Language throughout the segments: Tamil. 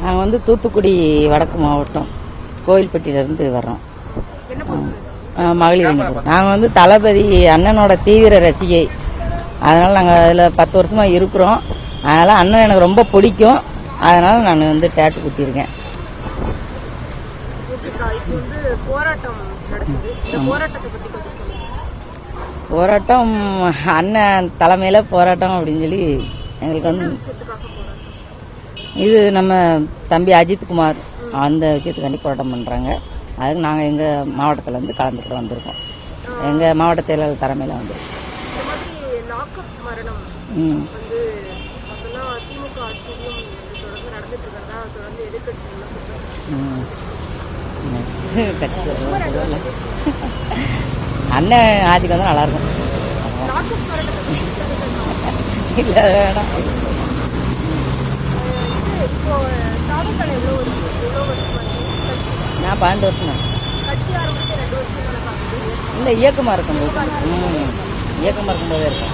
நாங்கள் வந்து தூத்துக்குடி வடக்கு மாவட்டம் கோயில்பட்டியிலேருந்து வர்றோம். மகளிர் அணி. நாங்கள் வந்து தளபதி அண்ணனோட தீவிர ரசிகை. அதனால் நாங்கள் அதில் 10 வருஷமாக இருக்கிறோம். அதனால் அண்ணன் எனக்கு ரொம்ப பிடிக்கும். அதனால் நான் வந்து டேட்டு குத்திருக்கேன். போராட்டம் அண்ணன் தலைமையில் போராட்டம் அப்படின்னு சொல்லி எங்களுக்கு வந்து இது நம்ம தம்பி அஜித்குமார் அந்த விஷயத்துக்காண்டி போராட்டம் பண்ணுறாங்க. அதுக்கு நாங்கள் எங்கள் மாவட்டத்திலேருந்து கலந்துக்கிட்டு வந்திருக்கோம். எங்கள் மாவட்ட செயலாளர் தலைமையில் வந்திருக்கோம். அண்ணன் ஆட்சிக்கு வந்து நல்லாயிருக்கும். இல்லை வேணாம். நான் 12 வருஷம் தான். இல்லை இயக்கமாக இருக்கும்போது இயக்கமாக இருக்கும்போதே இருக்கும்.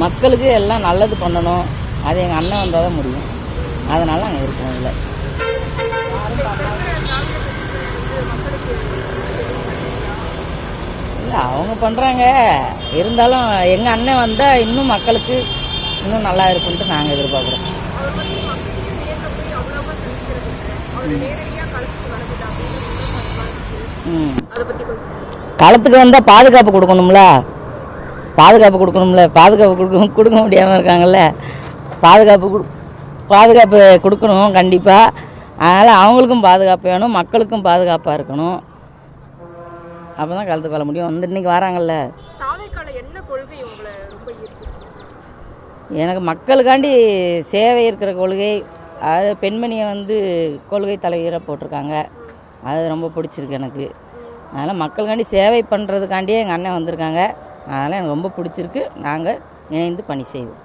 மக்களுக்கு எல்லாம் நல்லது பண்ணணும். அது எங்கள் அண்ணன் வந்தால் தான் முடியும். அதனால நாங்கள் இருக்கோம். இல்லை இல்லை அவங்க பண்ணுறாங்க. இருந்தாலும் எங்கள் அண்ணன் வந்தால் இன்னும் மக்களுக்கு இன்னும் நல்லா இருக்குன்ட்டு நாங்கள் எதிர்பார்க்குறோம். களத்துக்கு வந்தால் பாதுகாப்பு கொடுக்கணும்ல. பாதுகாப்பு கொடுக்க முடியாமல் இருக்காங்கல்ல. பாதுகாப்பு கொடுக்கணும் கண்டிப்பாக. அதனால் அவங்களுக்கும் பாதுகாப்பு வேணும், மக்களுக்கும் பாதுகாப்பாக இருக்கணும். அப்போ தான் களத்துக்கு வர முடியும். வந்து இன்றைக்கி வராங்கல்ல. எனக்கு மக்களுக்காண்டி சேவை இருக்கிற கொள்கை. அது பெண்மணியை வந்து கொள்கை தலைவராக போட்டிருக்காங்க. அது ரொம்ப பிடிச்சிருக்கு எனக்கு. அதனால் மக்களுக்காண்டி சேவை பண்ணுறதுக்காண்டியே எங்கள் அண்ணன் வந்திருக்காங்க. அதனால் எனக்கு ரொம்ப பிடிச்சிருக்கு. நாங்கள் இணைந்து பணி செய்வோம்.